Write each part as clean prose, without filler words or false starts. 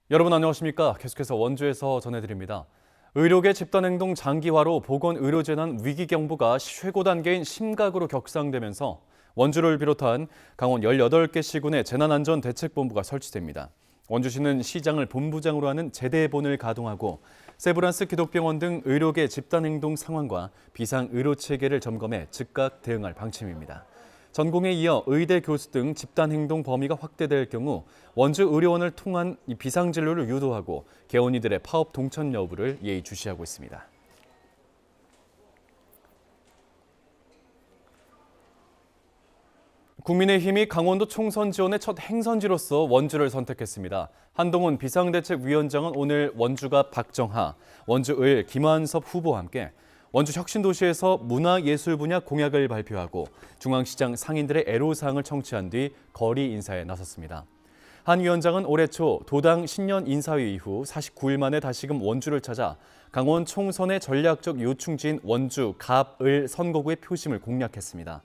여러분 안녕하십니까? 계속해서 원주에서 전해드립니다. 의료계 집단행동 장기화로 보건의료재난 위기경보가 최고 단계인 심각으로 격상되면서 원주를 비롯한 강원 18개 시군의 재난안전대책본부가 설치됩니다. 원주시는 시장을 본부장으로 하는 제대본을 가동하고 세브란스 기독병원 등 의료계 집단행동 상황과 비상의료체계를 점검해 즉각 대응할 방침입니다. 전공에 이어 의대 교수 등 집단행동 범위가 확대될 경우 원주의료원을 통한 비상진료를 유도하고 개원이들의 파업 동천 여부를 예의주시하고 있습니다. 국민의힘이 강원도 총선 지원의 첫 행선지로서 원주를 선택했습니다. 한동훈 비상대책위원장은 오늘 원주갑 박정하, 원주을 김한섭 후보와 함께 원주 혁신도시에서 문화예술 분야 공약을 발표하고 중앙시장 상인들의 애로사항을 청취한 뒤 거리 인사에 나섰습니다. 한 위원장은 올해 초 도당 신년 인사회 이후 49일 만에 다시금 원주를 찾아 강원 총선의 전략적 요충지인 원주, 갑, 을 선거구의 표심을 공략했습니다.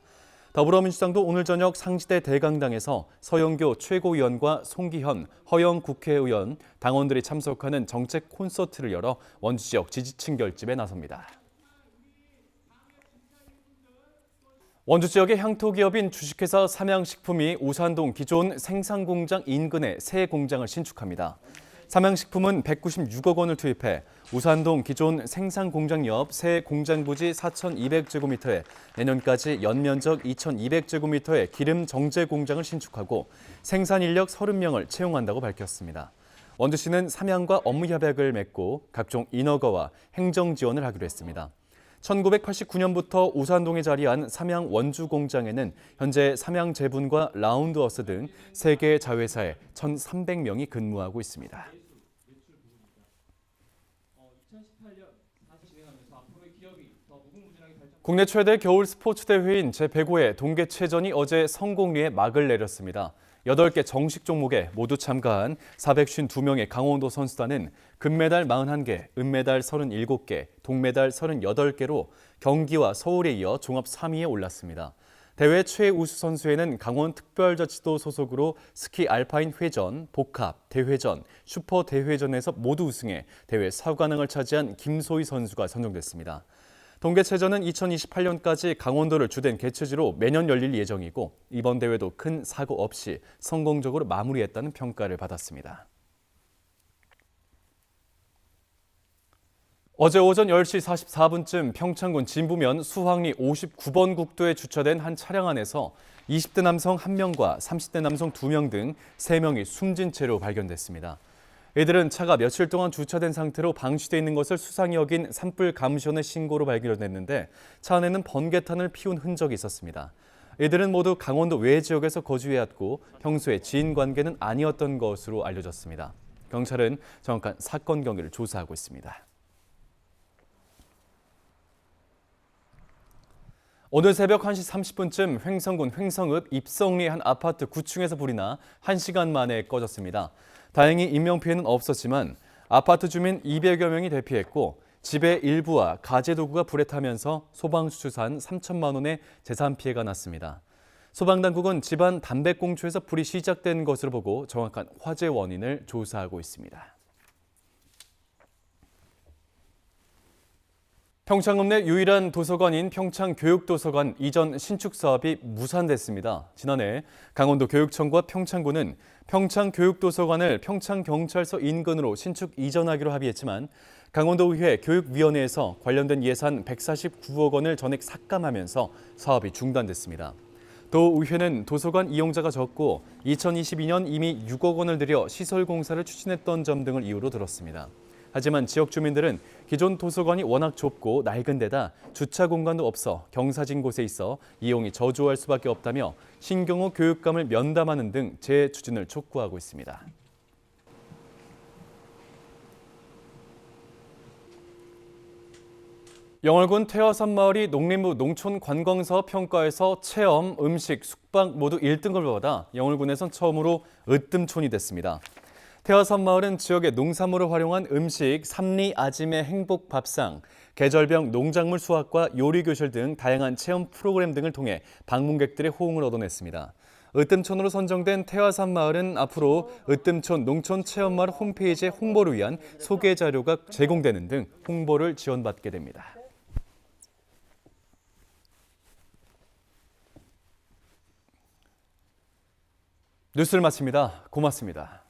더불어민주당도 오늘 저녁 상지대 대강당에서 서영교 최고위원과 송기현, 허영 국회의원, 당원들이 참석하는 정책 콘서트를 열어 원주 지역 지지층 결집에 나섭니다. 원주 지역의 향토기업인 주식회사 삼양식품이 우산동 기존 생산공장 인근에 새 공장을 신축합니다. 삼양식품은 196억 원을 투입해 우산동 기존 생산공장 옆 새 공장 부지 4,200제곱미터에 내년까지 연면적 2,200제곱미터의 기름 정제 공장을 신축하고 생산 인력 30명을 채용한다고 밝혔습니다. 원주시는 삼양과 업무 협약을 맺고 각종 인허가와 행정 지원을 하기로 했습니다. 1989년부터 우산동에 자리한 삼양 원주 공장에는 현재 삼양제분과 라운드어스 등 3개 자회사에 1,300명이 근무하고 있습니다. 국내 최대 겨울 스포츠 대회인 제105회 동계체전이 어제 성공리에 막을 내렸습니다. 8개 정식 종목에 모두 참가한 452명의 강원도 선수단은 금메달 41개, 은메달 37개, 동메달 38개로 경기와 서울에 이어 종합 3위에 올랐습니다. 대회 최우수 선수에는 강원특별자치도 소속으로 스키 알파인 회전, 복합, 대회전, 슈퍼 대회전에서 모두 우승해 대회 4관왕을 차지한 김소희 선수가 선정됐습니다. 동계체전은 2028년까지 강원도를 주된 개최지로 매년 열릴 예정이고 이번 대회도 큰 사고 없이 성공적으로 마무리했다는 평가를 받았습니다. 어제 오전 10시 44분쯤 평창군 진부면 수황리 59번 국도에 주차된 한 차량 안에서 20대 남성 1명과 30대 남성 2명 등 3명이 숨진 채로 발견됐습니다. 이들은 차가 며칠 동안 주차된 상태로 방치돼 있는 것을 수상히 여긴 산불 감시원의 신고로 발견됐는데 차 안에는 번개탄을 피운 흔적이 있었습니다. 이들은 모두 강원도 외 지역에서 거주해왔고 평소에 지인 관계는 아니었던 것으로 알려졌습니다. 경찰은 정확한 사건 경위를 조사하고 있습니다. 오늘 새벽 1시 30분쯤 횡성군 횡성읍 입성리 한 아파트 9층에서 불이 나 1시간 만에 꺼졌습니다. 다행히 인명피해는 없었지만 아파트 주민 200여 명이 대피했고 집의 일부와 가재도구가 불에 타면서 소방수출산 3천만 원의 재산 피해가 났습니다. 소방당국은 집안 담배꽁초에서 불이 시작된 것으로 보고 정확한 화재 원인을 조사하고 있습니다. 평창읍 내 유일한 도서관인 평창교육도서관 이전 신축 사업이 무산됐습니다. 지난해 강원도 교육청과 평창군은 평창교육도서관을 평창경찰서 인근으로 신축 이전하기로 합의했지만 강원도의회 교육위원회에서 관련된 예산 149억 원을 전액 삭감하면서 사업이 중단됐습니다. 도의회는 도서관 이용자가 적고 2022년 이미 6억 원을 들여 시설 공사를 추진했던 점 등을 이유로 들었습니다. 하지만 지역 주민들은 기존 도서관이 워낙 좁고 낡은 데다 주차 공간도 없어 경사진 곳에 있어 이용이 저조할 수밖에 없다며 신경호 교육감을 면담하는 등 재추진을 촉구하고 있습니다. 영월군 태화산 마을이 농림부 농촌관광사업 평가에서 체험, 음식, 숙박 모두 1등급을 받아 영월군에선 처음으로 으뜸촌이 됐습니다. 태화산 마을은 지역의 농산물을 활용한 음식, 삼리 아짐의 행복 밥상, 계절병 농작물 수확과 요리 교실 등 다양한 체험 프로그램 등을 통해 방문객들의 호응을 얻어냈습니다. 으뜸촌으로 선정된 태화산 마을은 앞으로 으뜸촌 농촌체험마을 홈페이지에 홍보를 위한 소개 자료가 제공되는 등 홍보를 지원받게 됩니다. 뉴스를 마칩니다. 고맙습니다.